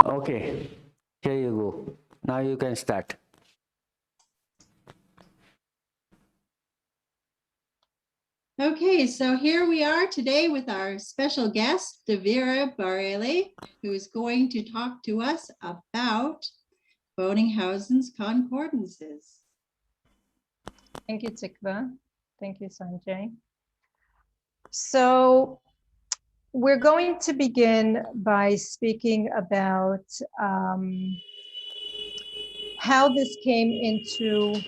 Okay, here you go. Now you can start. Okay, so here we are today with our special guest, Davira Bareli, who is going to talk to us about BOENINGHAUSEN'S concordances. Thank you, Tikva. Thank you, Sanjay. So we're going to begin by speaking about how this came into,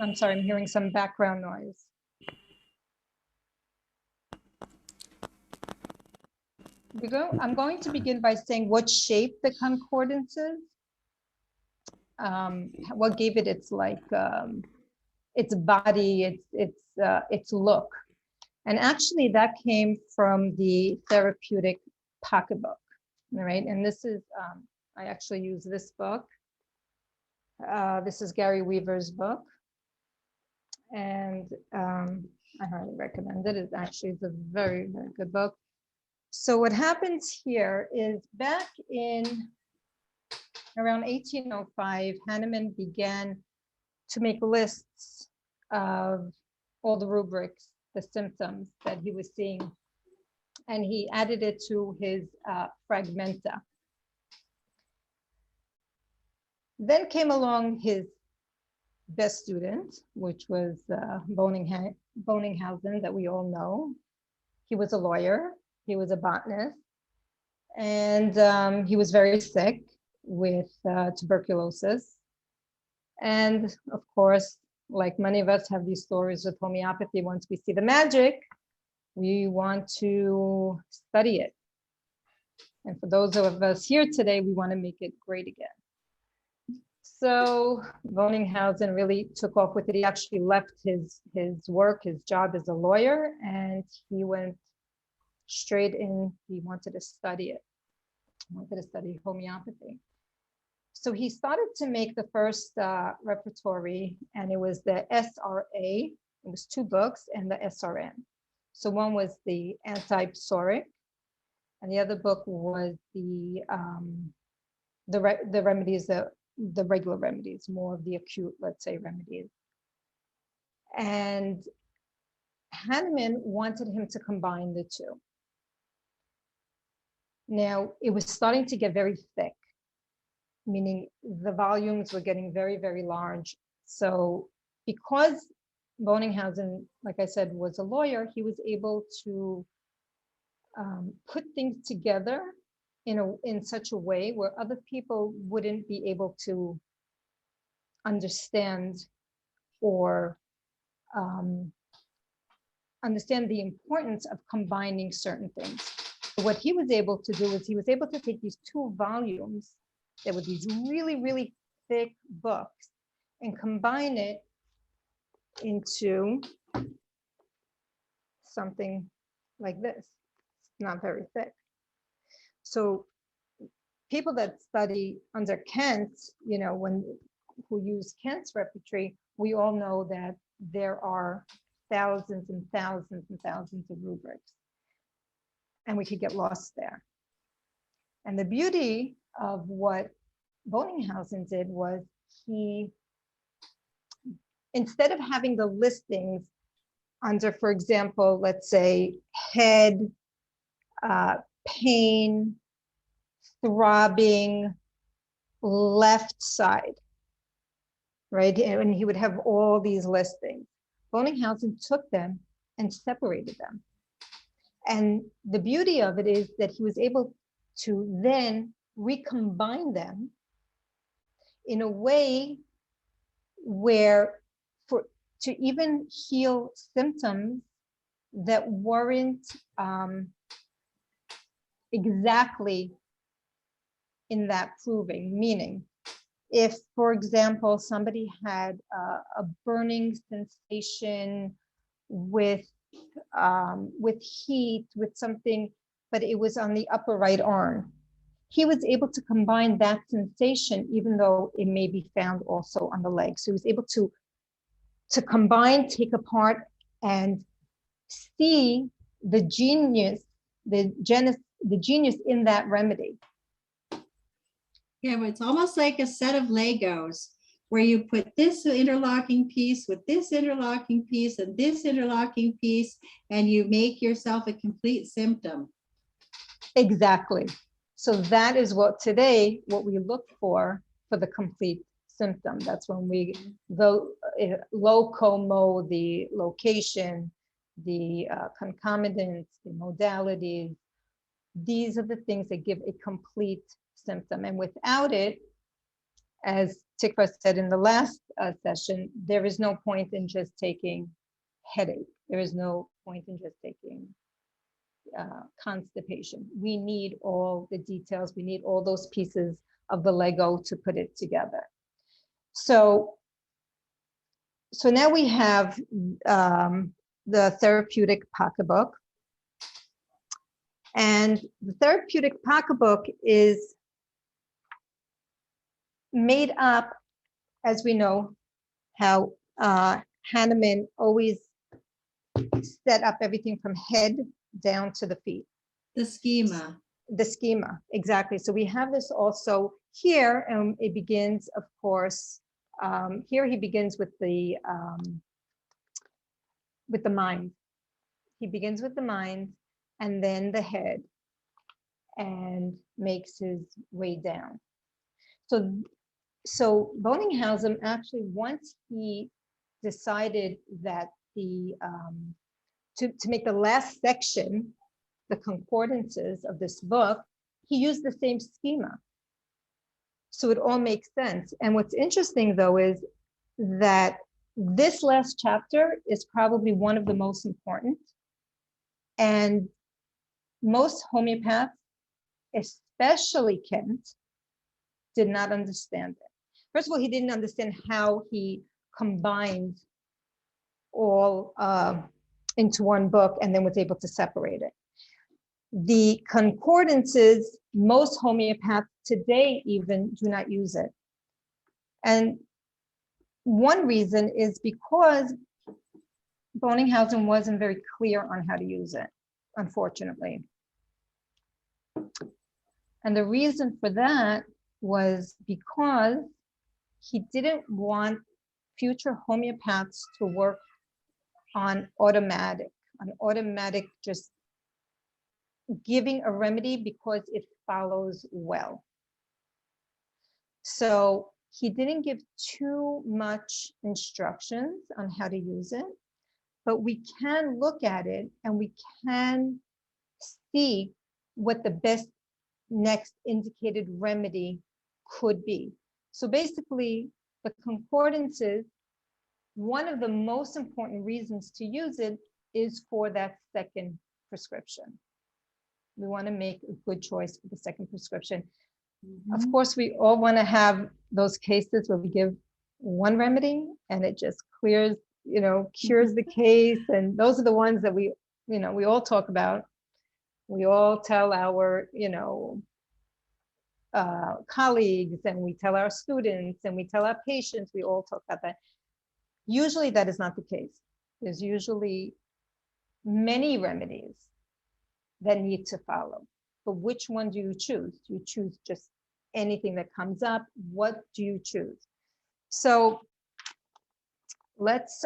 I'm sorry, I'm hearing some background noise. I'm going to begin by saying what shaped the concordances, what gave it its its body, its look. And actually that came from the therapeutic pocketbook, all right? And this is, I actually use this book. This is Gary Weaver's book. And I highly recommend it. It actually is a very, very good book. So what happens here is back in around 1805, Hahnemann began to make lists of all the rubrics, the symptoms that he was seeing, and he added it to his fragmenta. Then came along his best student, which was BOENINGHAUSEN, that we all know. He was a lawyer, he was a botanist, and he was very sick with tuberculosis. And of course, like many of us have these stories with homeopathy, once we see the magic, we want to study it. And for those of us here today, we want to make it great again. So BOENINGHAUSEN really took off with it. He actually left his work, his job as a lawyer, and he went straight in. He wanted to study it. He wanted to study homeopathy. So he started to make the first repertory, and it was the SRA. It was 2 books, and the SRN. So one was the anti-psoric, and the other book was the remedies, the regular remedies, more of the acute, let's say, remedies. And Hahnemann wanted him to combine the 2. Now, it was starting to get very thick, meaning the volumes were getting very, very large. So because BOENINGHAUSEN, like I said, was a lawyer, he was able to put things together in such a way where other people wouldn't be able to understand or understand the importance of combining certain things. What he was able to do is he was able to take these 2 volumes that were these really, really thick books and combine it into something like this. It's not very thick. So people that study under Kent, you know, who use Kent's repertory, we all know that there are thousands and thousands and thousands of rubrics, and we could get lost there. And the beauty of what BOENINGHAUSEN did was he, instead of having the listings under, for example, let's say head, pain, throbbing, left side, right? And he would have all these listings. BOENINGHAUSEN took them and separated them. And the beauty of it is that he was able to then recombine them in a way where to even heal symptoms that weren't exactly in that proving. Meaning, if, for example, somebody had a burning sensation with heat, with something, but it was on the upper right arm, he was able to combine that sensation, even though it may be found also on the leg. So he was able to combine, take apart, and see the genius in that remedy. Yeah, but it's almost like a set of Legos where you put this interlocking piece with this interlocking piece and this interlocking piece, and you make yourself a complete symptom. Exactly. So that is what today, what we look for the complete symptom. That's when we go locomo, the location, the concomitants, the modalities. These are the things that give a complete symptom. And without it, as Tikva said in the last session, there is no point in just taking headache. There is no point in just taking constipation. We need all the details. We need all those pieces of the Lego to put it together. So now we have the therapeutic pocketbook. And the therapeutic pocketbook is made up, as we know, how Hahnemann always set up everything from head down to the feet. The schema. The schema, exactly. So we have this also here, and it begins, of course, here he begins with the mind. He begins with the mind and then the head and makes his way down. So Boninghausen actually, once he decided that to make the last section, the concordances of this book, he used the same schema. So it all makes sense. And what's interesting though is that this last chapter is probably one of the most important. And most homeopaths, especially Kent, did not understand it. First of all, he didn't understand how he combined all into one book and then was able to separate it. The concordances, most homeopaths today even do not use it. And one reason is because Boninghausen wasn't very clear on how to use it, unfortunately. And the reason for that was because he didn't want future homeopaths to work on automatic just giving a remedy because it follows well. So he didn't give too much instructions on how to use it, but we can look at it and we can see what the best next indicated remedy could be. So basically, the concordances, one of the most important reasons to use it is for that second prescription. We want to make a good choice for the second prescription. Of course, we all want to have those cases where we give one remedy and it just clears, cures the case. And those are the ones that we all talk about. We all tell our, colleagues, and we tell our students, and we tell our patients, we all talk about that. Usually that is not the case. There's usually many remedies that need to follow. But which one do you choose? Do you choose just anything that comes up? What do you choose? So let's,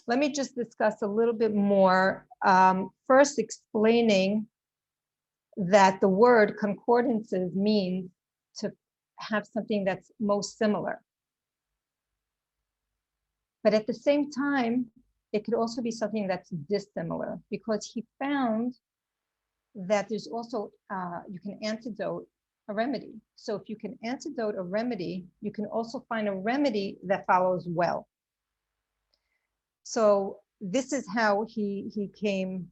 let me just discuss a little bit more. First, explaining that the word concordances means to have something that's most similar. But at the same time, it could also be something that's dissimilar, because he found that there's also, you can antidote a remedy. So if you can antidote a remedy, you can also find a remedy that follows well. So this is how he came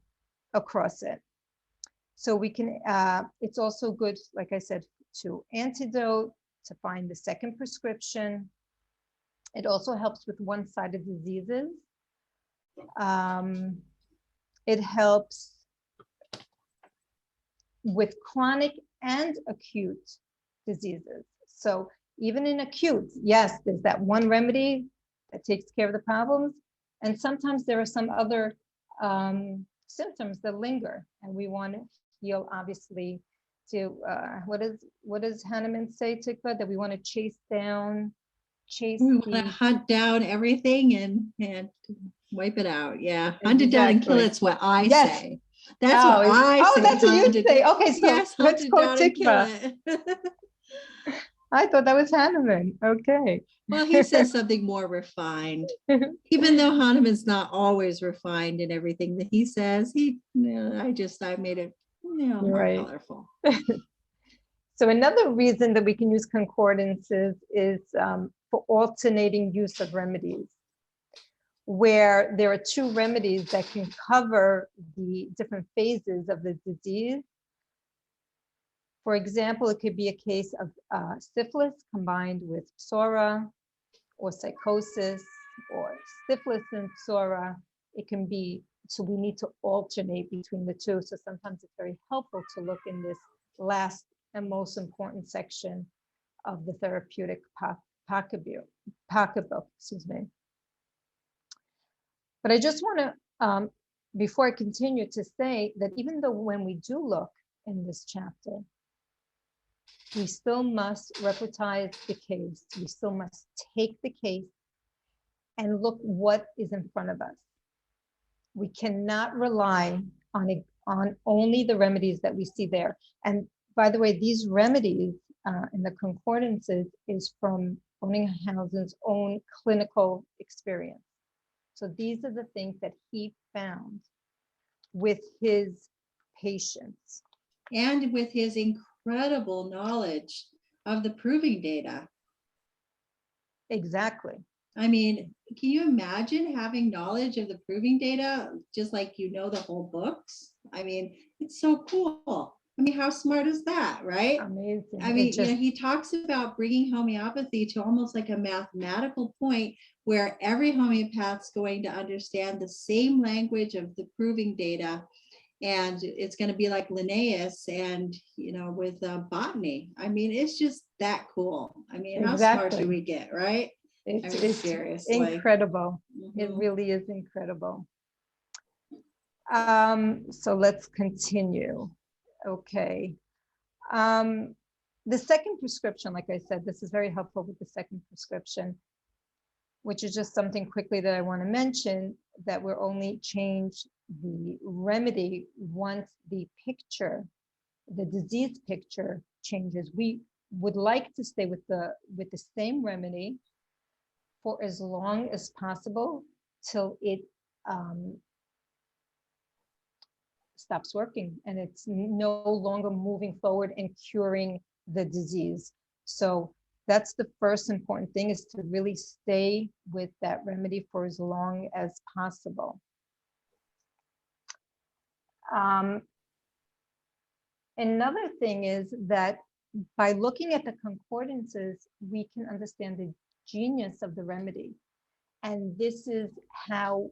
across it. So we can, it's also good, like I said, to antidote, to find the second prescription. It also helps with one-sided diseases. It helps with chronic and acute diseases. So even in acute, yes, there's that one remedy that takes care of the problems. And sometimes there are some other symptoms that linger, and we want to heal, obviously, what does Hahnemann say, Tikva, that we want to chase We want to the hunt down everything and wipe it out. Yeah, hunt it down and kill exactly. it's what I Yes. say. That's what I say. That's what you hunt it say. down. Okay, so Yes, hunt let's it quote down and kill Tikva. it. I thought that was Hahnemann. Okay. Well, he says something more refined. Even though Hahnemann's not always refined in everything that he says, I made it, more Right. colorful. So another reason that we can use concordances is for alternating use of remedies, where there are two remedies that can cover the different phases of the disease. For example, it could be a case of syphilis combined with psora, or psychosis, or syphilis and psora. It can be, so we need to alternate between the two. So sometimes it's very helpful to look in this last and most important section of the therapeutic pocketbook, excuse me. But I just want to, before I continue, to say that even though when we do look in this chapter, we still must reportize the case. We still must take the case and look what is in front of us. We cannot rely on only the remedies that we see there. And by the way, these remedies in the concordances is from BOENINGHAUSEN's own clinical experience. So these are the things that he found with his patients. And with his incredible knowledge of the proving data. Exactly. I mean, can you imagine having knowledge of the proving data, just like the whole books? I mean, it's so cool. I mean, how smart is that, right? Amazing. I mean, he talks about bringing homeopathy to almost like a mathematical point where every homeopath's going to understand the same language of the proving data. And it's going to be like Linnaeus and, with botany. I mean, it's just that cool. I mean, how smart do we get, right? It's seriously incredible. It really is incredible. So let's continue. Okay. The second prescription, like I said, this is very helpful with the second prescription, which is just something quickly that I want to mention, that we're only change the remedy once the picture, the disease picture changes. We would like to stay with the same remedy for as long as possible till it stops working and it's no longer moving forward and curing the disease. So that's the first important thing, is to really stay with that remedy for as long as possible. Another thing is that by looking at the concordances, we can understand the genius of the remedy. And this is how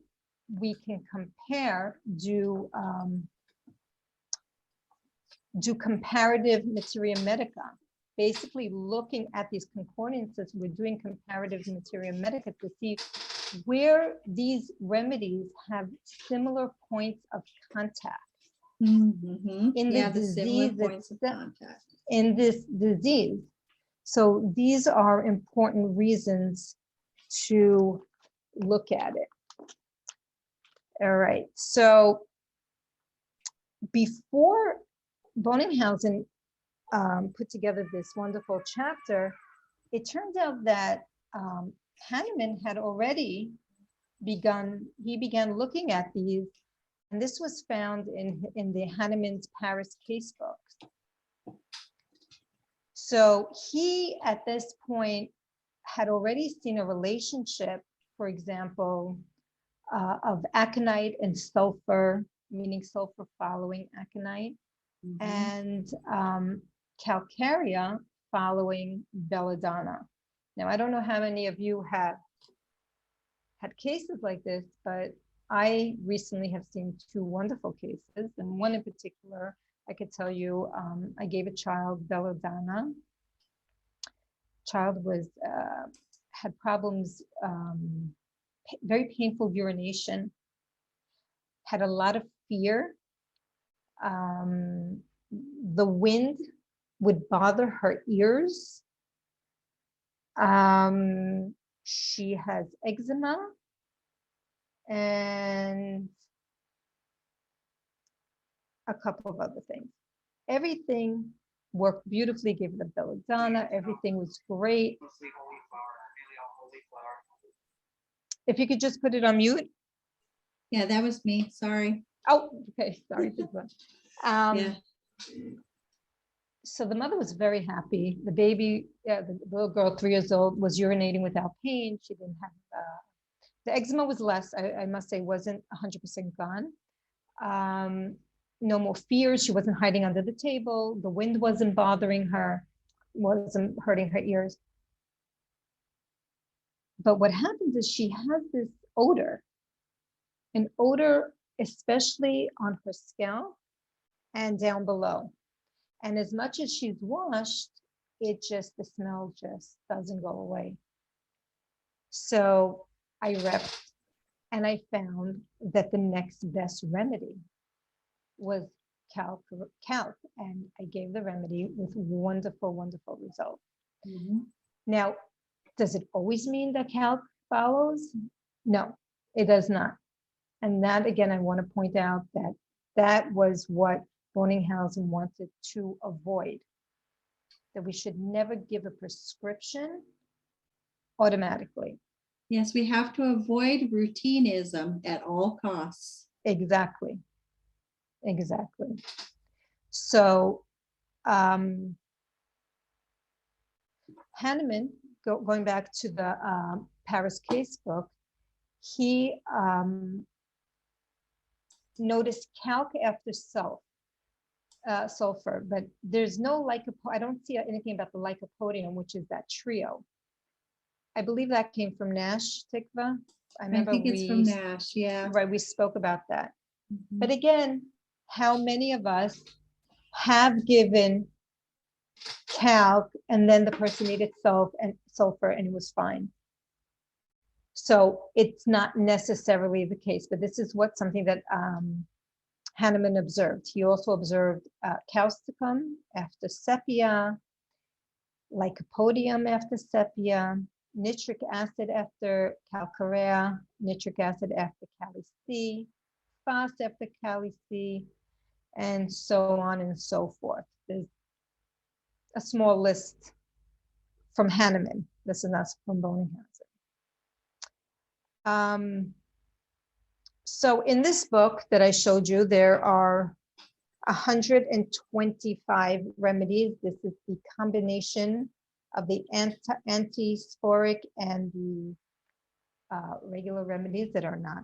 we can compare, do comparative materia medica. Basically looking at these concordances, we're doing comparative materia medica to see where these remedies have similar points of contact. Mm-hmm. In the disease, points of contact. In this disease. So these are important reasons to look at it. All right, so before BOENINGHAUSEN put together this wonderful chapter, it turns out that Hahnemann had already began looking at these, and this was found in the Hahnemann's Paris case books. So he, at this point, had already seen a relationship, for example, of aconite and sulfur, meaning sulfur following aconite, and calcarea following belladonna. Now, I don't know how many of you have had cases like this, but I recently have seen two wonderful cases, and one in particular, I could tell you, I gave a child belladonna. Child was had problems, very painful urination, had a lot of fear, the wind would bother her ears. She has eczema and a couple of other things. Everything worked beautifully, gave her the belladonna, everything was great. If you could just put it on mute. Yeah, that was me. Sorry. Oh, okay, sorry. Yeah. So the mother was very happy. The baby, the little girl, 3 years old, was urinating without pain. She didn't have, the eczema was less, I must say, wasn't 100% gone. No more fears. She wasn't hiding under the table. The wind wasn't bothering her, wasn't hurting her ears. But what happens is she has this odor, an odor, especially on her scalp and down below. And as much as she's washed, the smell just doesn't go away. So I repped and I found that the next best remedy was calc, and I gave the remedy with wonderful, wonderful results. Now, does it always mean that calc follows? No, it does not. And that, again, I want to point out that that was what Boninghausen wanted to avoid, that we should never give a prescription automatically. Yes, we have to avoid routinism at all costs. Exactly. Exactly. So Hahnemann, going back to the Paris case book, he noticed calc after sulfur, but there's no I don't see anything about the lycopodium, which is that trio. I believe that came from Nash, Tikva. I think it's from Nash, yeah. Right, we spoke about that. But again, how many of us have given calc and then the person needed sulfur and it was fine? So it's not necessarily the case, but this is something that Hahnemann observed. He also observed causticum after sepia, lycopodium after sepia, nitric acid after calcarea, nitric acid after Cali C, phos after Cali C, and so on and so forth. There's a small list from Hahnemann. This is not from Boninghausen. So in this book that I showed you, there are 125 remedies. This is the combination of the antisporic and the regular remedies that are not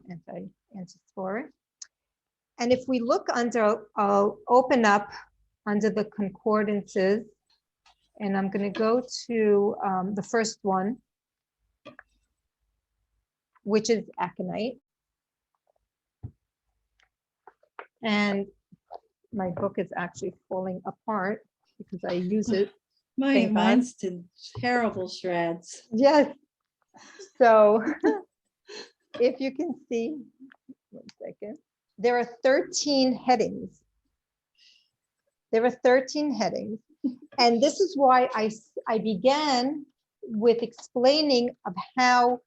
antisporic. And if we look under, I'll open up under the concordances, and I'm going to go to the first one, which is aconite. And my book is actually falling apart because I use it. Mine's to terrible shreds. Yes. So if you can see, 1 second, there are 13 headings. There are 13 headings. And this is why I began with explaining of how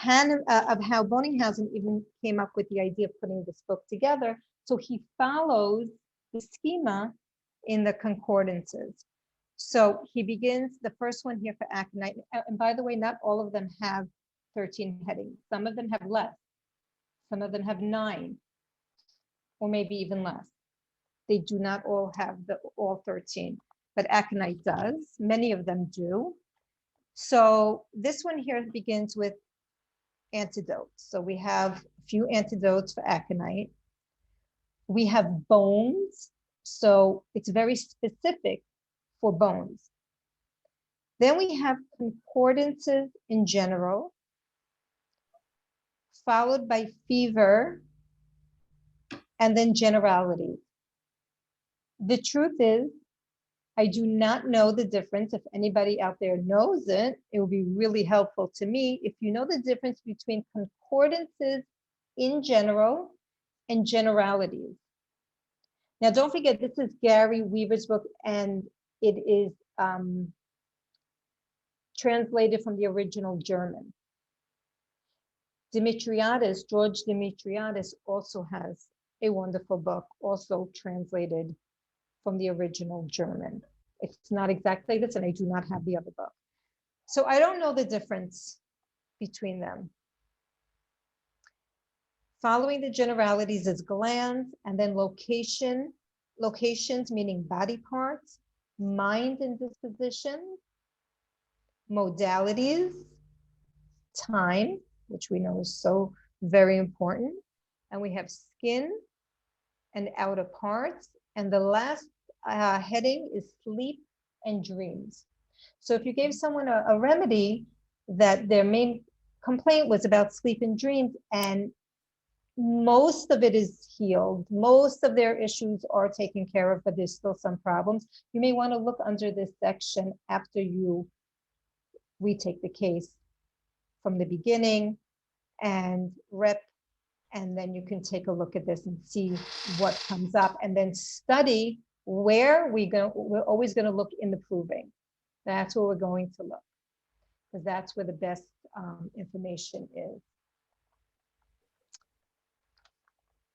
Boninghausen even came up with the idea of putting this book together. So he follows the schema in the concordances. So he begins the first one here for aconite. And by the way, not all of them have 13 headings. Some of them have less. Some of them have 9, or maybe even less. They do not all have all 13, but aconite does. Many of them do. So this one here begins with antidotes. So we have a few antidotes for aconite. We have bones. So it's very specific for bones. Then we have concordances in general, followed by fever, and then generalities. The truth is, I do not know the difference. If anybody out there knows it, it will be really helpful to me. If you know the difference between concordances in general and generalities. Now, don't forget, this is Gary Weaver's book, and it is translated from the original German. George Dimitriadis also has a wonderful book, also translated from the original German. It's not exactly this, and I do not have the other book. So I don't know the difference between them. Following the generalities is glands, and then locations meaning body parts, mind and disposition, modalities, time, which we know is so very important, and we have skin and outer parts, and the last heading is sleep and dreams. So if you gave someone a remedy that their main complaint was about sleep and dreams, and most of it is healed, most of their issues are taken care of, but there's still some problems, you may want to look under this section after you retake the case from the beginning and rep, and then you can take a look at this and see what comes up, and then study where we're always going to look in the proving. That's where we're going to look, because that's where the best information is.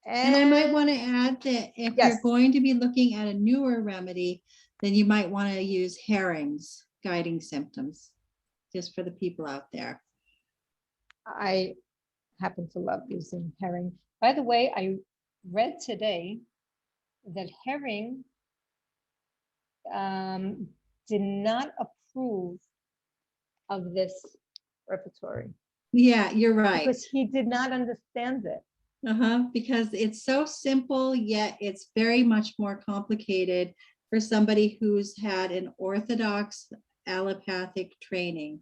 And I might want to add that if Yes. you're going to be looking at a newer remedy, then you might want to use Herring's guiding symptoms, just for the people out there. I happen to love using Herring. By the way, I read today that Herring did not approve of this repertory. Yeah, you're right. Because he did not understand it. Because it's so simple, yet it's very much more complicated for somebody who's had an orthodox allopathic training.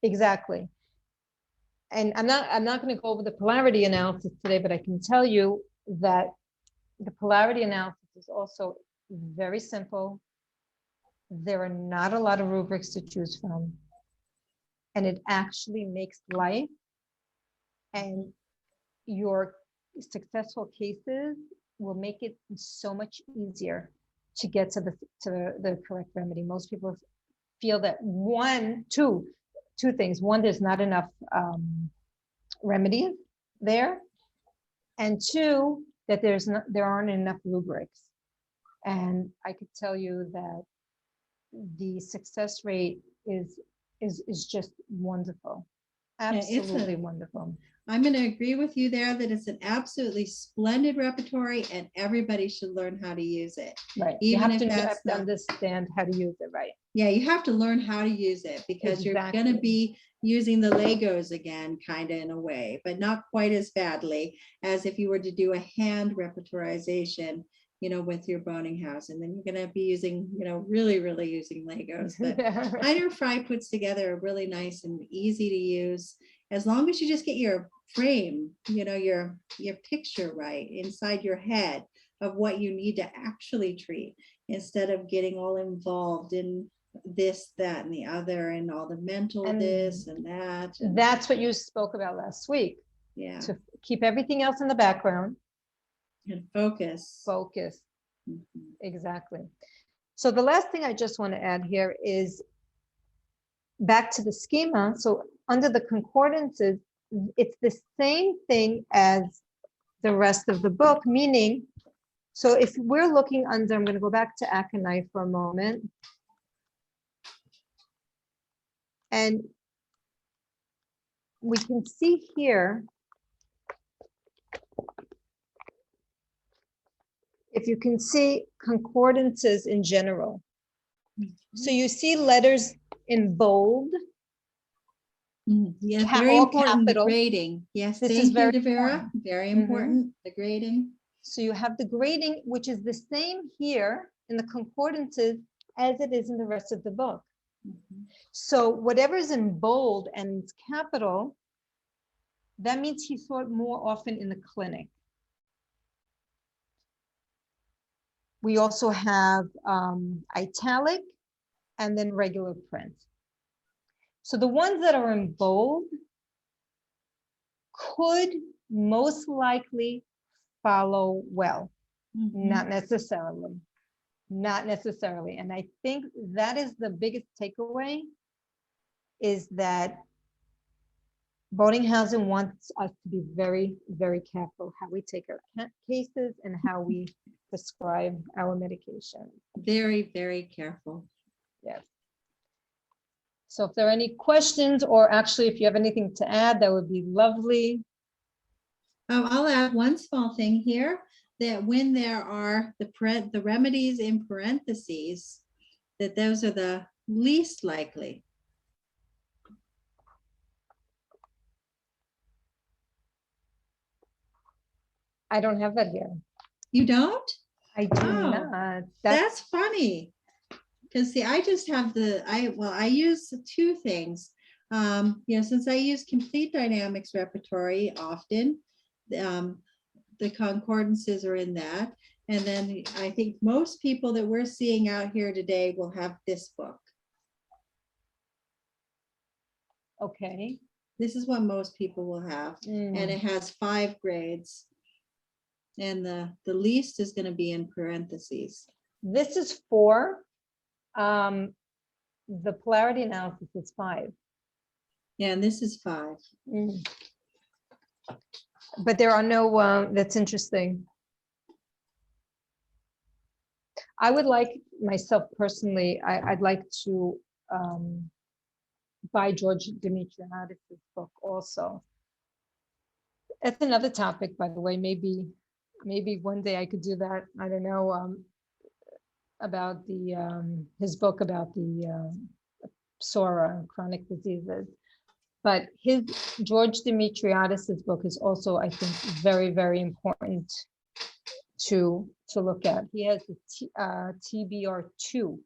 Exactly. And I'm not going to go over the polarity analysis today, but I can tell you that the polarity analysis is also very simple. There are not a lot of rubrics to choose from. And it actually makes life and your successful cases will make it so much easier to get to the correct remedy. Most people feel that two things. One, there's not enough remedies there, and two, that there aren't enough rubrics. And I could tell you that the success rate is just wonderful, absolutely wonderful. I'm going to agree with you there that it's an absolutely splendid repertory, and everybody should learn how to use it. Right. Even you if have that's to not, understand how to use it, right? Yeah, you have to learn how to use it, because you're going to be using the Legos again, kind of in a way, but not quite as badly as if you were to do a hand repertorization, with your Boninghausen. Then you're going to be using, really, really using Legos. But Heiner Fry puts together a really nice and easy to use, as long as you just get your frame, your picture right inside your head of what you need to actually treat, instead of getting all involved in this, that, and the other, and all the mental this and that. And that's what you spoke about last week. Yeah. To keep everything else in the background. And focus. Focus. Exactly. So the last thing I just want to add here is back to the schema. So under the concordances, it's the same thing as the rest of the book, meaning, so if we're looking under, I'm going to go back to Aconite for a moment. And we can see here, if you can see concordances in general. So you see letters in bold. Yes, All very important, the capital. grading. Yes, This thank is you, very Davira. important. Very important, the grading. So you have the grading, which is the same here in the concordances as it is in the rest of the book. So whatever's in bold and it's capital, that means he saw it more often in the clinic. We also have italic and then regular print. So the ones that are in bold could most likely follow well. Not necessarily. Not necessarily. And I think that is the biggest takeaway, is that Boninghausen wants us to be very, very careful how we take our cases and how we prescribe our medication. Very, very careful. Yes. So if there are any questions, or actually if you have anything to add, that would be lovely. I'll add one small thing here, that when there are the remedies in parentheses, that those are the least likely. I don't have that here. You don't? I do Oh, not. That's funny. Because see, I just have I use two things. Since I use complete dynamics repertory often, the concordances are in that. And then I think most people that we're seeing out here today will have this book. Okay. This is what most people will have. And it has 5 grades. And the least is going to be in parentheses. This is 4. The polarity analysis is 5. Yeah, and this is 5. But there are no, that's interesting. I would like, myself personally, I'd like to buy George Demetriadis' book also. That's another topic, by the way. Maybe one day I could do that. I don't know, about the his book about the psora, chronic diseases. But his George Demetriadis' book is also, I think, very, very important to look at. He has the TBR2.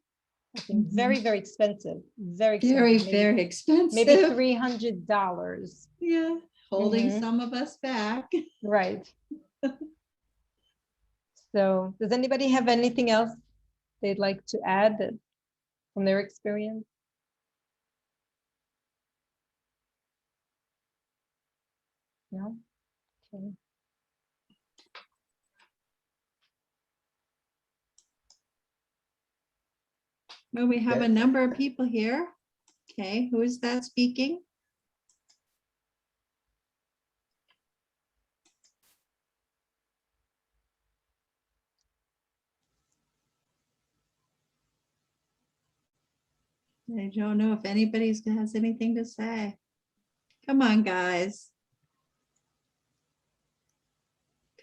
I think very, very expensive. Very expensive. Very, maybe, very expensive. maybe $300. Yeah, holding some of us back. Right. So does anybody have anything else they'd like to add from their experience? No? Okay. Well, we have a number of people here. Okay, who is that speaking? I don't know if anybody has anything to say. Come on, guys.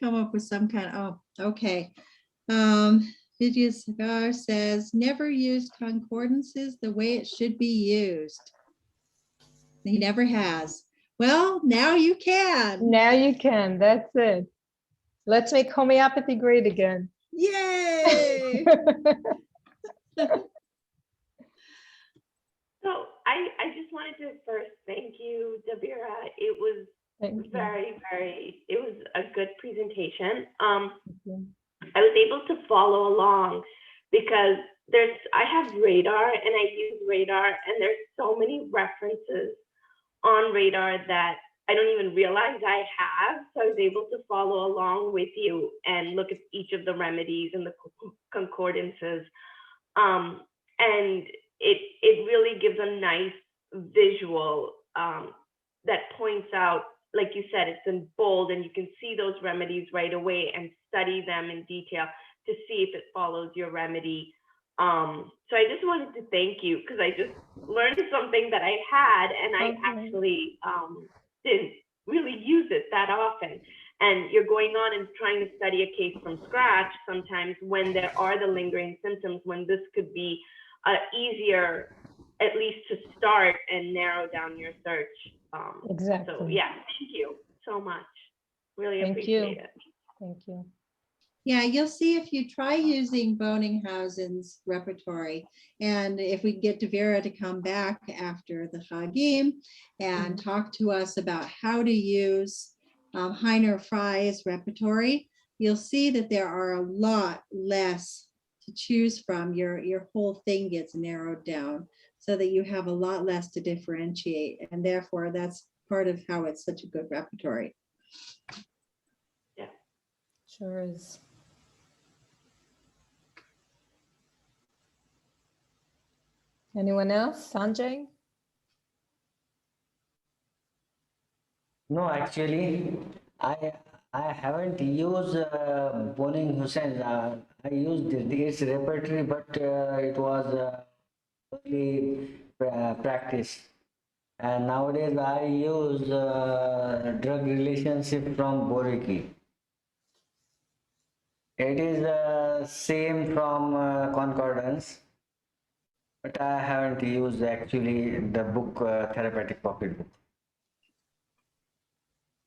Come up with some kind of, oh, okay. Vidya Cigar says, never use concordances the way it should be used. He never has. Well, now you can. Now you can. That's it. Let's make homeopathy great again. Yay! So I just wanted to first thank you, Davira. It was very, it was a good presentation. I was able to follow along because I have Radar and I use Radar, and there's so many references on Radar that I don't even realize I have. So I was able to follow along with you and look at each of the remedies and the concordances. And it really gives a nice visual that points out, like you said, it's in bold and you can see those remedies right away and study them in detail to see if it follows your remedy. So I just wanted to thank you because I just learned something that I had, and I actually didn't really use it that often. And you're going on and trying to study a case from scratch sometimes when there are the lingering symptoms, when this could be easier, at least to start and narrow down your search. Exactly. So yeah, thank you so much. Really appreciate it. Thank you. Yeah, you'll see if you try using Boninghausen's repertory, and if we get Davira to come back after the Chagim and talk to us about how to use Heiner Fry's repertory, you'll see that there are a lot less to choose from. Your whole thing gets narrowed down so that you have a lot less to differentiate, and therefore that's part of how it's such a good repertory. Yeah, sure is. Anyone else? Sanjay? No, actually, I I haven't used BOENINGHAUSEN'S. I used its repertory, but it was only practice. And nowadays, I use drug relationship from Boriki. It is same from Concordance, but I haven't used actually the book therapeutic pocket book.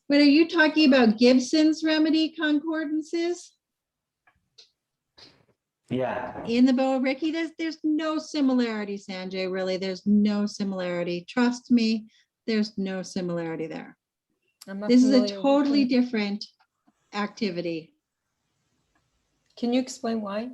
But are you talking about Gibson's remedy concordances Yeah, in the Ricky? There's no similarity, Sanjay, really. There's no similarity. Trust me, there's no similarity there. I'm not This is a familiar with totally them. different activity. Can you explain why?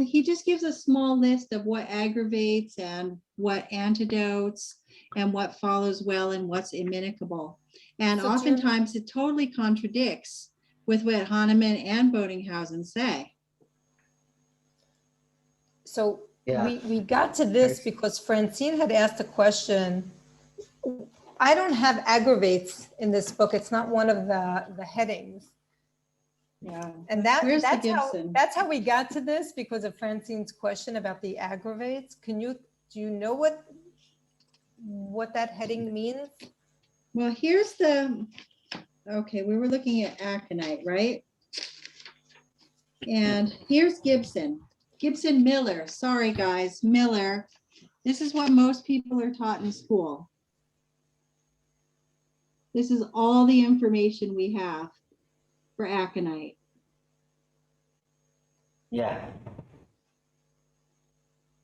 He just gives a small list of what aggravates and what antidotes and what follows well and what's immunicable. And So do you- oftentimes it totally contradicts with what Hahnemann and Boninghausen say. So yeah. we got to this Yes. because Francine had asked a question. I don't have aggravates in this book. It's not one of the headings. Yeah. And Where's the that's Gibson? that's how we got to this, because of Francine's question about the aggravates. Do you know what that heading means? Well, okay, we were looking at aconite, right? And here's Gibson. Gibson Miller. Sorry, guys, Miller. This is what most people are taught in school. This is all the information we have for aconite. Yeah.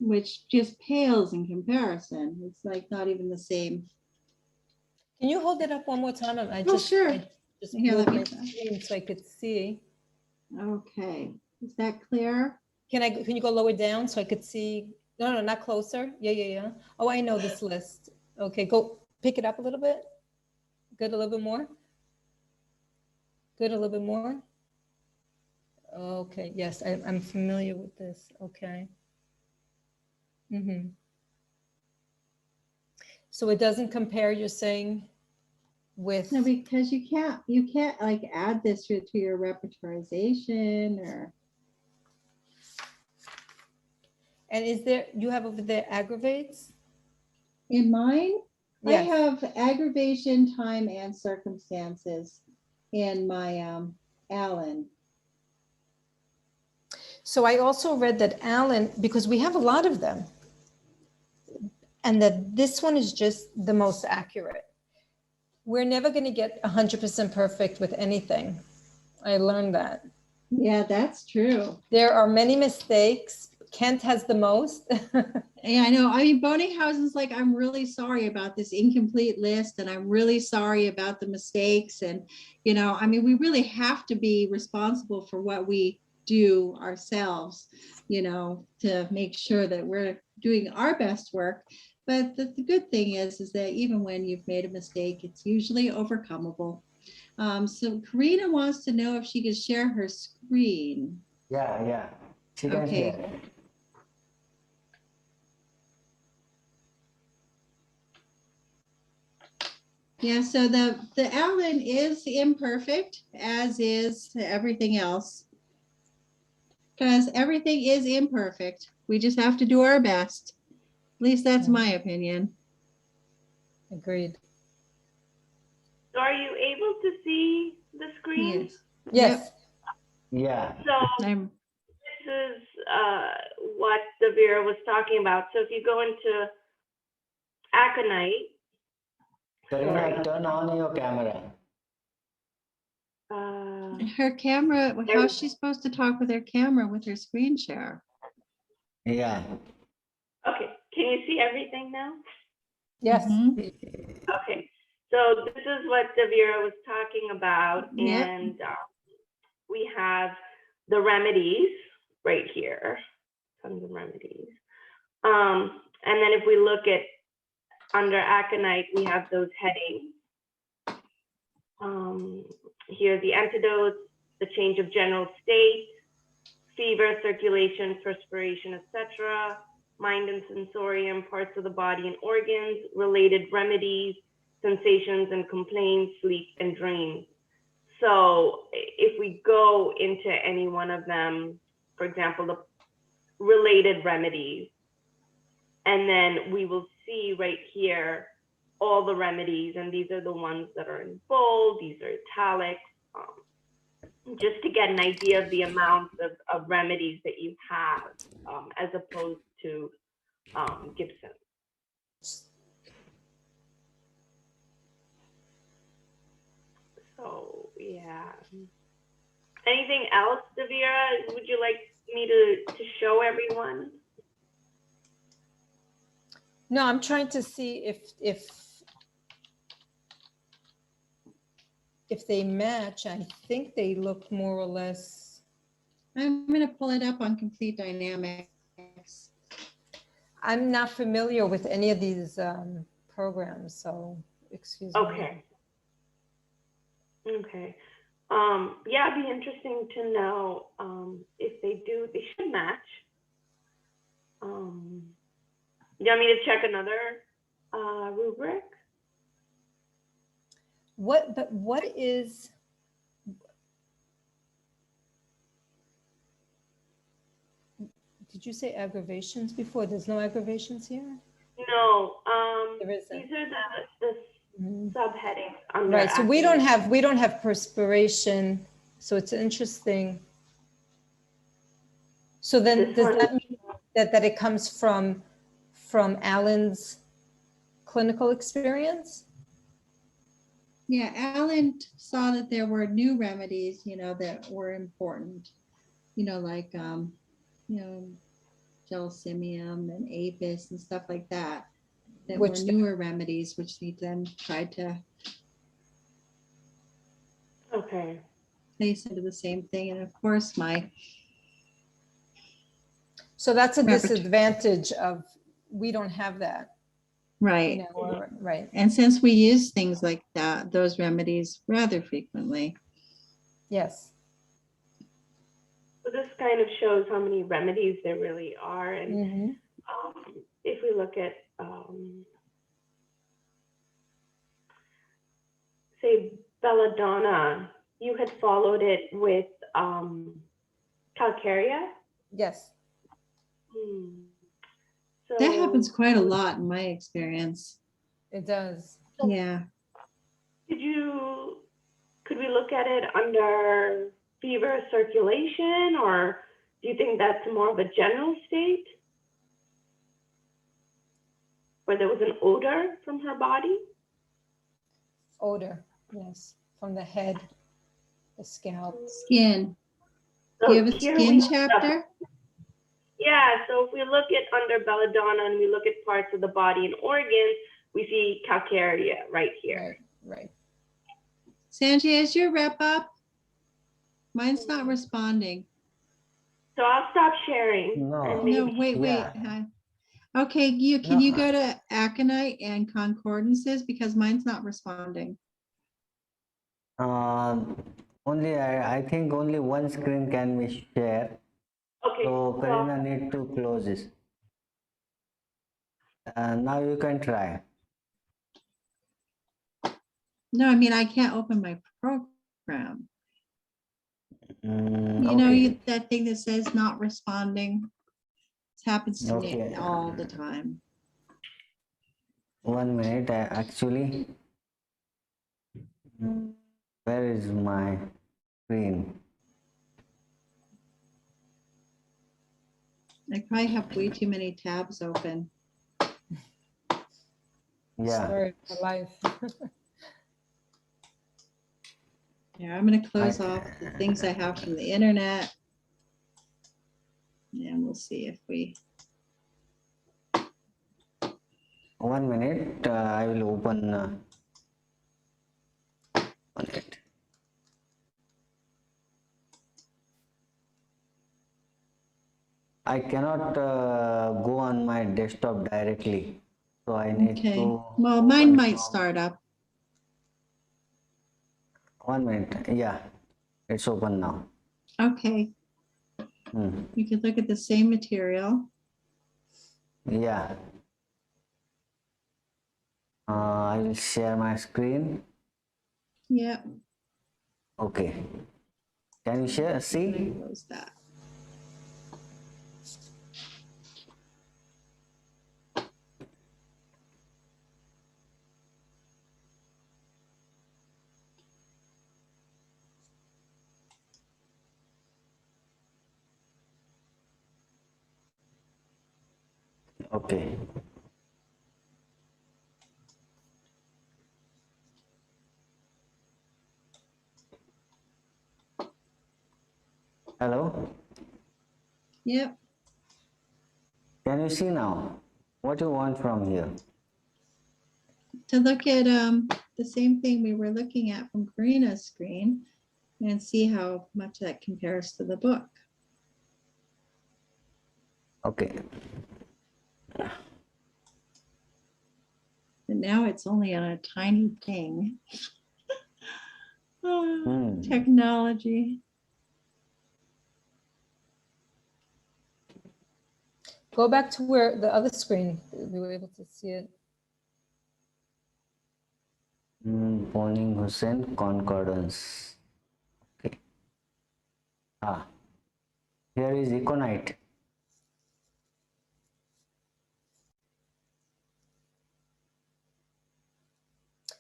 Which just pales in comparison. It's like not even the same. Can you hold it up one more time? Sure. I just Here, let moved me- my screen so I could see. Okay, is that clear? Can you go lower down so I could see? No, not closer. Yeah. Oh, I know this list. Okay, go pick it up a little bit. Good, a little bit more. Good, a little bit more. Okay, yes, I'm familiar with this. Okay. So it doesn't compare, you're saying, with, No, because you can't like add this to your repertorization or. and you have over there aggravates? In mine, I Yes. have aggravation, time, and circumstances in my Allen. So I also read that Alan, because we have a lot of them, and that this one is just the most accurate. We're never going to get 100% perfect with anything. I learned that. Yeah, that's true. There are many mistakes. Kent has the most. Yeah, I know. I mean, Boninghausen's like, I'm really sorry about this incomplete list, and I'm really sorry about the mistakes. And, I mean, we really have to be responsible for what we do ourselves, to make sure that we're doing our best work. But the good thing is that even when you've made a mistake, it's usually overcomable. So Karina wants to know if she could share her screen. Yeah. She can Okay. share. Yeah, so the Allen is imperfect, as is everything else. Because everything is imperfect. We just have to do our best. At least that's my opinion. Agreed. So are you able to see the screen? Yes. Yeah. So I'm this is what Davira was talking about. So if you go into aconite, Karina, turn on your camera. her camera. How's she supposed to talk with her camera with her screen share? Yeah. okay, can you see everything now? Yes. Mhm. Okay, so this is what Davira was talking about, Yep. and we have the remedies right here, tons of remedies. And then if we look at under aconite, we have those headings. Here are the antidotes, the change of general state, fever, circulation, perspiration, etc., mind and sensorium, parts of the body and organs, related remedies, sensations and complaints, sleep and dreams. So if we go into any one of them, for example, the related remedies, and then we will see right here all the remedies, and these are the ones that are in bold, these are italics, just to get an idea of the amount of remedies that you have, as opposed to Gibson. So yeah. Anything else, Davira? Would you like me to show everyone? No, I'm trying to see if they match. I think they look more or less. I'm going to pull it up on Complete Dynamics. I'm not familiar with any of these programs, so excuse me. Okay. Okay. Yeah, it'd be interesting to know if they do. They should match. You want me to check another rubric? What is? Did you say aggravations before? There's no aggravations here? No. There isn't. These are the subheadings under Right. So we don't have perspiration. So it's interesting. So then does that mean that it comes from Alan's clinical experience? Yeah, Alan saw that there were new remedies, that were important, like, gelsemium and apis and stuff like that, that were newer remedies, which he then tried to place into the same thing. And of course, so that's a disadvantage of, we don't have that. Right. Right. And since we use things like that, those remedies rather frequently. Yes. So this kind of shows how many remedies there really are. And if we look at, say, belladonna, you had followed it with calcarea? Yes. So, that happens quite a lot in my experience. It does. Yeah. Could we look at it under fever, circulation, or do you think that's more of a general state? Where there was an odor from her body? Odor, yes. From the head, the scalp. Skin. So do you have a skin chapter? Yeah, so if we look at under belladonna and we look at parts of the body and organs, we see calcarea right here. Right. Sanjay, is your rep up? Mine's not responding. So I'll stop sharing. No, wait. Okay, can you go to aconite and concordances, because mine's not responding. Only I think only one screen can be shared. Okay. So Karina need to close this. Now you can try. No, I mean, I can't open my program. That thing that says not responding. It happens to me all the time. 1 minute, actually. Where is my screen? I probably have way too many tabs open. Yeah. Sorry for life. Yeah, I'm going to close off the things I have from the internet. And we'll see if we. 1 minute, I will open. 1 minute. I cannot go on my desktop directly, so I need to. Well, mine might start up. 1 minute. Yeah, it's open now. Okay. We could look at the same material. Yeah. I will share my screen. Yep. Okay. Can you share? See? Close that. Okay. Hello? Yep. Can you see now? What you want from here? To look at the same thing we were looking at from Karina's screen and see how much that compares to the book. Okay. And now it's only on a tiny thing. Technology. Go back to where the other screen, we were able to see it. BOENINGHAUSEN'S Concordance. Okay. Here is Econite.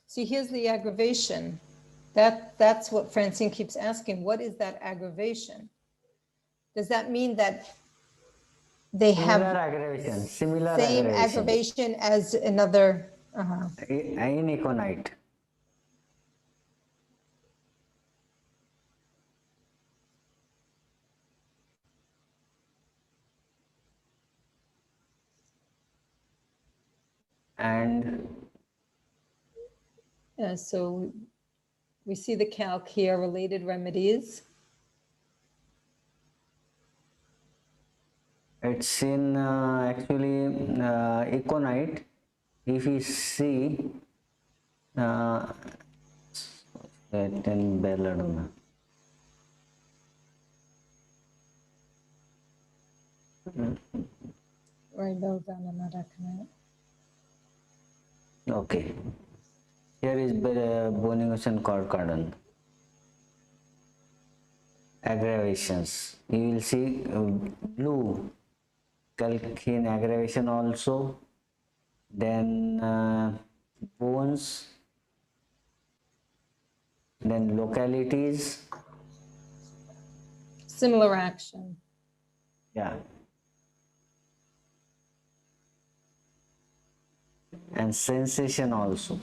See, here's the aggravation. That's what Francine keeps asking. What is that aggravation? Does that mean that they Similar have aggravation. Similar same aggravation. aggravation as another? In Econite. And So we see the calc here, related remedies. it's in actually Econite. If you see then Belladonna. Right, belladonna, not aconite. Okay. Here is BOENINGHAUSEN'S concordance. Aggravations. You will see blue Kalkin aggravation also. Then bones. Then localities. Similar action. Yeah. And sensation also.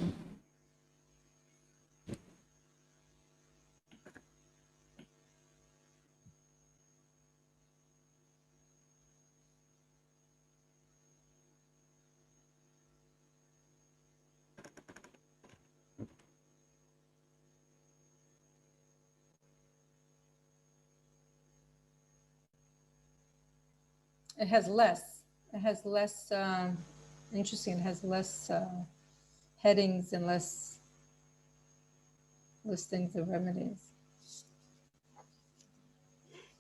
It has less. It has less. Interesting. It has less headings and less listings of remedies.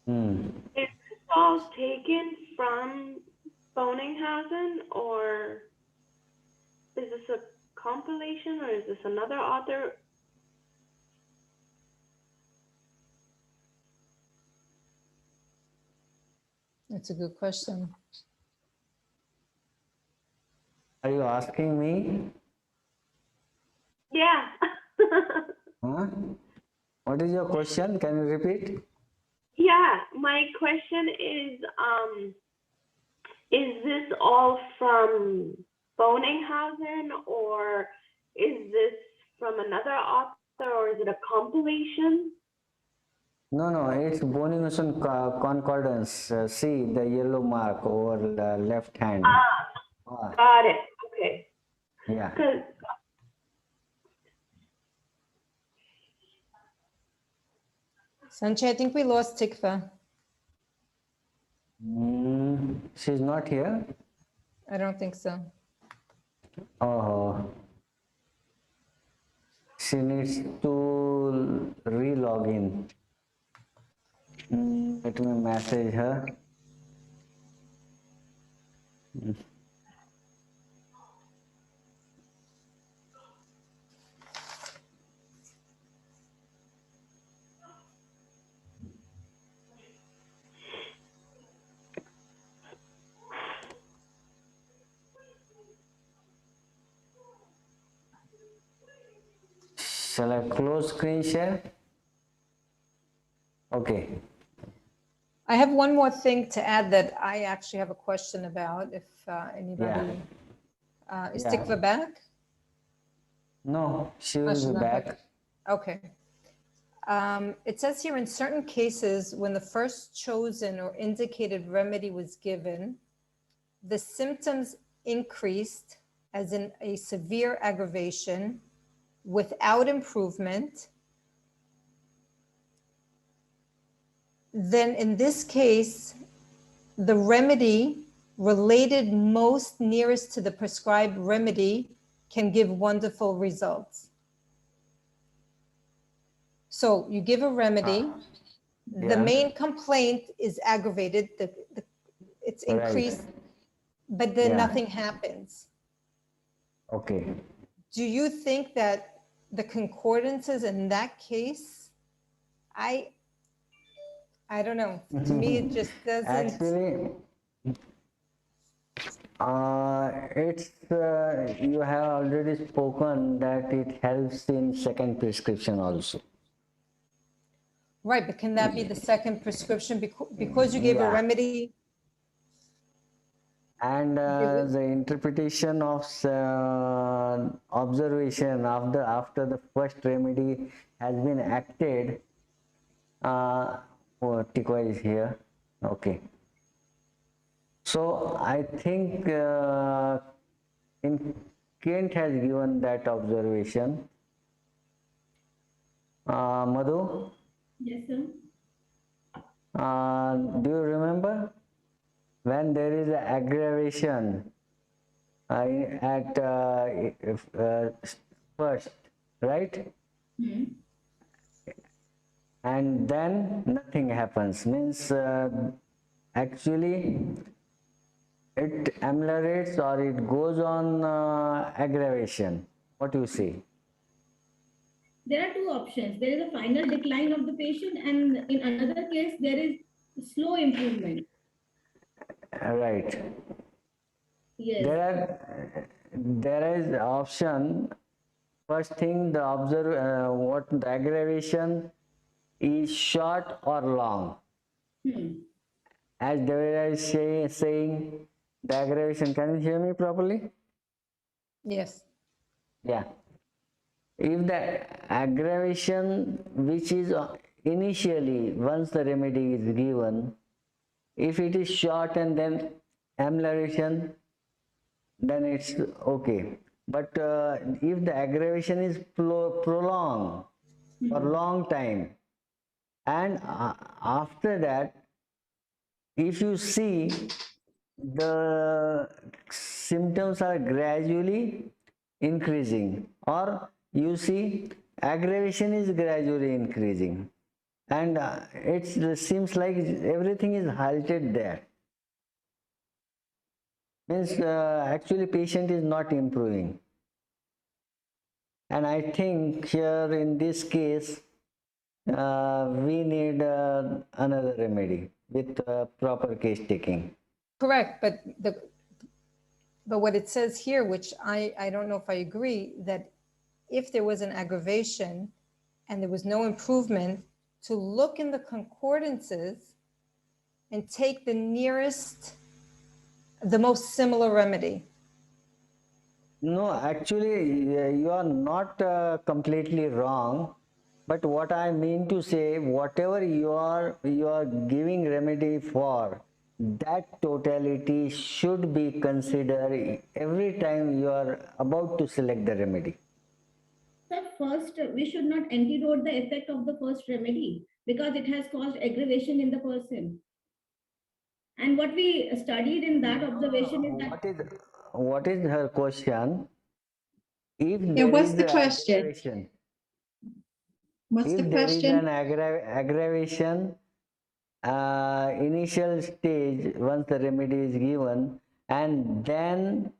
Hmm. Is this all taken from Boninghausen, or is this a compilation, or is this another author? That's a good question. Are you asking me? Yeah. Huh? What is your question? Can you repeat? Yeah, my question is this all from Boninghausen, or is this from another author, or is it a compilation? No, it's BOENINGHAUSEN'S concordance. See the yellow mark over the left hand. Got it. Okay. Yeah. 'Cause Sanjay, I think we lost Tikva. She's not here. I don't think so. Oh, she needs to re-log in. Let me message her. Shall I close screen share? Okay. I have one more thing to add that I actually have a question about, if anybody, is Yeah. Tikva back? No, she Oh, will she's be not back. Okay. It says here, in certain cases, when the first chosen or indicated remedy was given, the symptoms increased as in a severe aggravation without improvement. Then in this case, the remedy related most nearest to the prescribed remedy can give wonderful results. So you give a remedy, the Yeah. main complaint is aggravated, it's Right. increased, but then Yeah. nothing happens. Okay. Do you think that the concordances in that case, I don't know, to me it just doesn't. Actually, it's you have already spoken that it helps in second prescription also. Right, but can that be the second prescription because you gave a Yeah. remedy? And the interpretation of observation after the first remedy has been acted. Oh, Tikwa is here. Okay. So I think in Kent has given that observation. Madhu, Yes, sir. do you remember when there is an aggravation at first, right? And then nothing happens, means actually it ameliorates or it goes on aggravation. What do you say? There are two options. There is a final decline of the patient, and in another case, there is slow improvement. Right. Yes. There is option. First thing, the what the aggravation is short or long. As Davira is saying, the aggravation. Can you hear me properly? Yes. Yeah. If the aggravation, which is initially once the remedy is given, if it is short and then amelioration, then it's okay. But if the aggravation is prolonged for long time, and after that, if you see the symptoms are gradually increasing, or you see aggravation is gradually increasing, and it seems like everything is halted there, means actually patient is not improving. And I think here in this case we need another remedy with proper case taking. Correct, but what it says here, which I don't know if I agree, that if there was an aggravation and there was no improvement, to look in the concordances and take the nearest, the most similar remedy. No, actually, you are not completely wrong. But what I mean to say, whatever you are giving remedy for, that totality should be considered every time you are about to select the remedy. So first, we should not antidote the effect of the first remedy because it has caused aggravation in the person. And what we studied in that observation is that What is her question? If Yeah, there what's is the question? aggravation, What's the if there is question? an aggravation, initial stage once the remedy is given, and then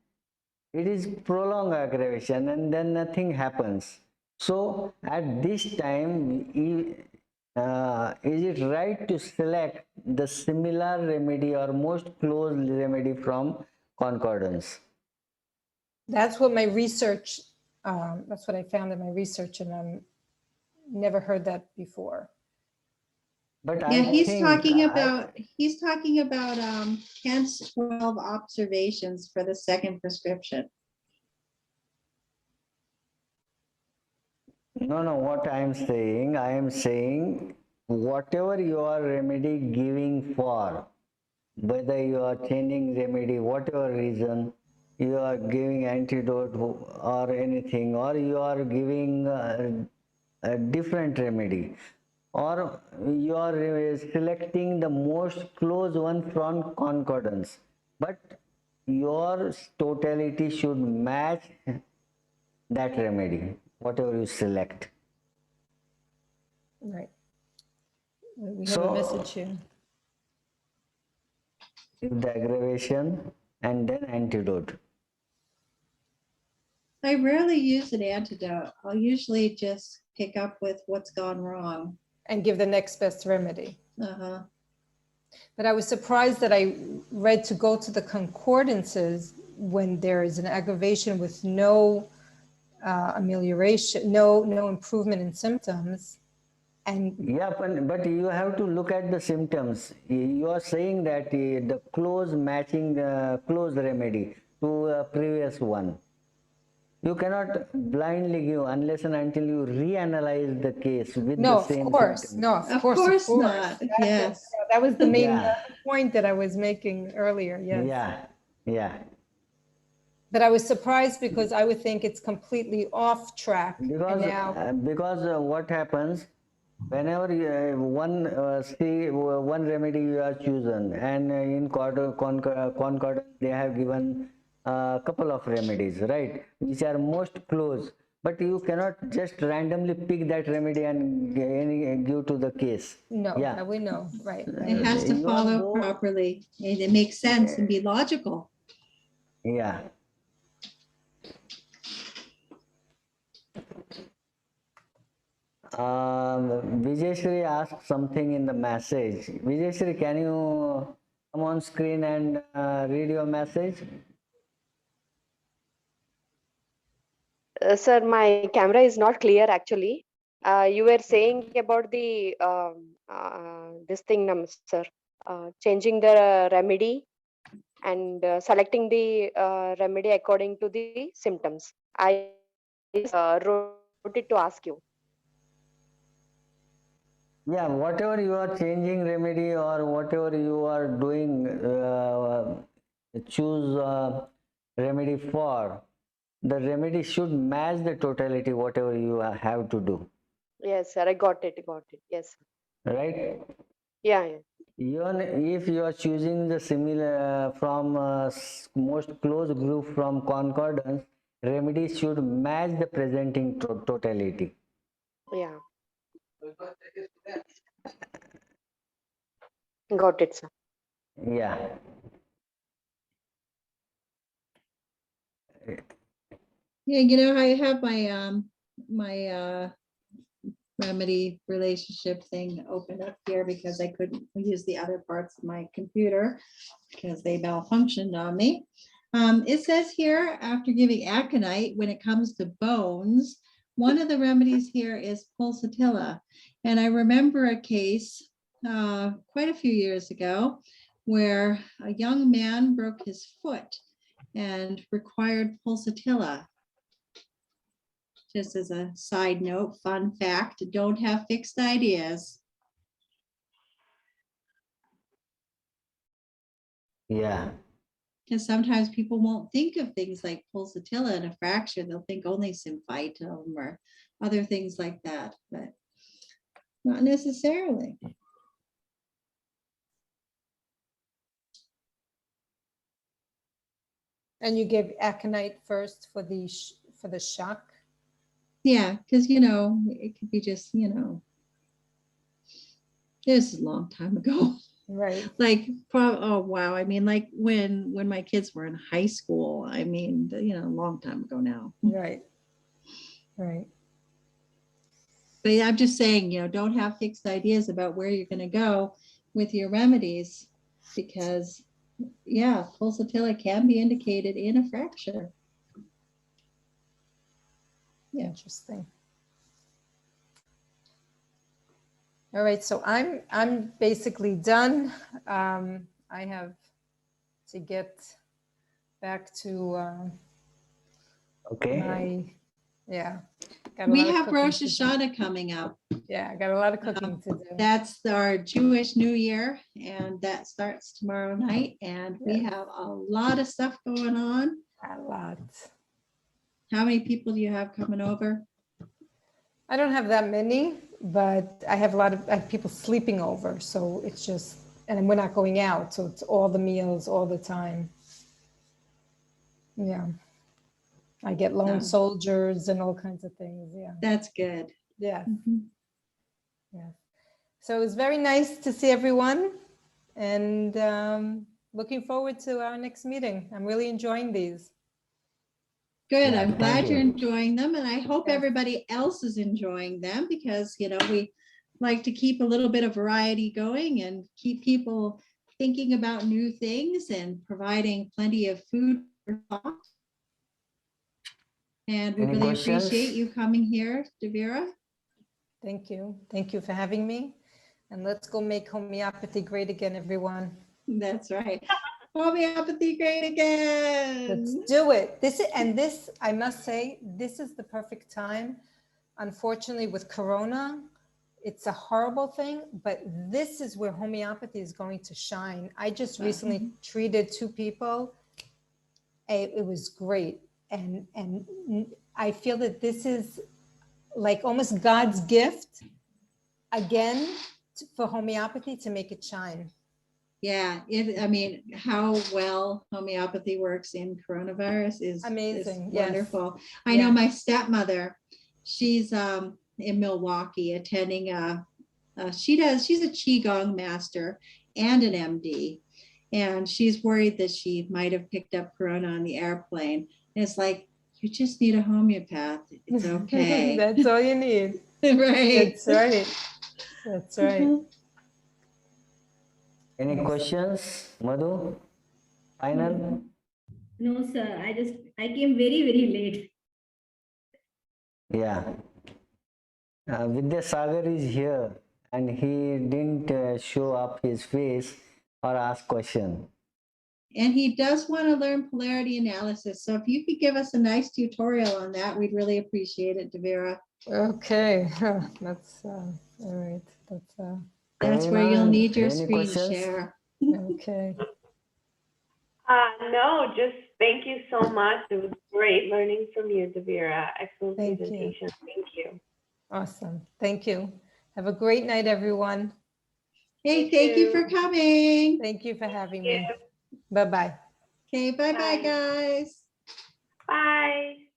it is prolonged aggravation and then nothing happens. So at this time, is it right to select the similar remedy or most close remedy from concordance? That's what my research, that's what I found in my research, and never heard that before. But Yeah, I he's think talking about Kent's 12 observations for the second prescription. no, what I am saying whatever you are remedy giving for, whether you are changing remedy, whatever reason, you are giving antidote or anything, or you are giving a different remedy, or you are selecting the most close one from concordance, but your totality should match that remedy, whatever you select. Right. We have a So, message here. the aggravation and then antidote. I rarely use an antidote. I'll usually just pick up with what's gone wrong. And give the next best remedy. Uh-huh. But I was surprised that I read to go to the concordances when there is an aggravation with no amelioration, no improvement in symptoms. And Yeah, but you have to look at the symptoms. You are saying that the close matching, close remedy to a previous one. You cannot blindly give unless and until you reanalyze the case with no, the of same course, symptoms. no, of course not. Yes. That was the main Yeah. point that I was making earlier. Yes. Yeah. But I was surprised because I would think it's completely off track. Because And now, what happens whenever one remedy you are chosen, and in concordance they have given a couple of remedies, right, which are most close, but you cannot just randomly pick that remedy and give to the case. no, Yeah. that we know, right? It has to You are follow though- properly and it makes sense and be logical. Yeah. Vijayshri asked something in the message. Vijayshri, can you come on screen and read your message? Sir, my camera is not clear actually. You were saying about the this thing, sir, changing the remedy and selecting the remedy according to the symptoms. I wrote it to ask you. Yeah, whatever you are changing remedy or whatever you are doing, choose remedy for, the remedy should match the totality, whatever you have to do, Yes, sir, I got it. Yes, sir. right? Yeah. Even if you are choosing the similar from most close group from concordance, remedy should match the presenting totality. Yeah. Got it, sir. Yeah. Yeah, you know, I have my remedy relationship thing opened up here because I couldn't use the other parts of my computer because they malfunctioned on me. It says here, after giving aconite, when it comes to bones, one of the remedies here is pulsatilla. And I remember a case quite a few years ago where a young man broke his foot and required pulsatilla. Just as a side note, fun fact, don't have fixed ideas. Yeah. Because sometimes people won't think of things like pulsatilla and a fracture. They'll think only symphytum or other things like that, but not necessarily. And you give aconite first for the shock. Yeah, because you know, it could be just, you know, this is a long time ago. Right. Like, oh wow, I mean, like when my kids were in high school, I mean, you know, a long time ago now. Right. But I'm just saying, you know, don't have fixed ideas about where you're going to go with your remedies because, yeah, pulsatilla can be indicated in a fracture. Yeah. Interesting. All right, so I'm basically done. I have to get back to Okay. got a We lot of have cooking Rosh to do. Hashanah coming up. Yeah, I got a lot of cooking to do. That's our Jewish New Year, and that starts tomorrow night. And we have a lot of stuff going on. A lot. How many people do you have coming over? I don't have that many, but I have I have people sleeping over, so it's just, and we're not going out, so it's all the meals all the time. Yeah. I get lone soldiers and all kinds of things. Yeah. That's good. Yeah. Mhm. Yeah. So it was very nice to see everyone, and looking forward to our next meeting. I'm really enjoying these. Good. Yeah, I'm glad thank you're you. enjoying them, and I hope Yes. everybody else is enjoying them, because we like to keep a little bit of variety going and keep people thinking about new things and providing plenty of food for thought. And we Any really questions? appreciate you coming here, Davira. Thank you. Thank you for having me. And let's go make homeopathy great again, everyone. That's right. Homeopathy great again. Let's do it. This, I must say, this is the perfect time. Unfortunately, with Corona, it's a horrible thing, but this is where homeopathy is going to shine. I just recently treated 2 people. It was great. And I feel that this is like almost God's gift again for homeopathy to make it shine. Yeah, how well homeopathy works in coronavirus is Amazing. is Yes. wonderful. I know my stepmother, she's in Milwaukee attending she's a Qigong master and an MD, and she's worried that she might have picked up corona on the airplane. And it's like, you just need a homeopath. It's okay. That's all you need. Right. That's right. That's right. Any questions, Madhu? Final? No, sir. I came very, very late. Yeah. Vidya Sagar is here and he didn't show up his face or ask question. And he does want to learn polarity analysis. So if you could give us a nice tutorial on that, we'd really appreciate it, Davira. Okay. That's all right. That's where you'll Karina, need your any screen questions? share. Okay. No, just thank you so much. It was great learning from you, Davira. Excellent Thank you. presentation. Thank you. Awesome. Thank you. Have a great night, everyone. Hey, You thank you too. for coming. Thank you for having Thank me. you. Bye-bye. Okay, bye-bye, Bye. guys. Bye.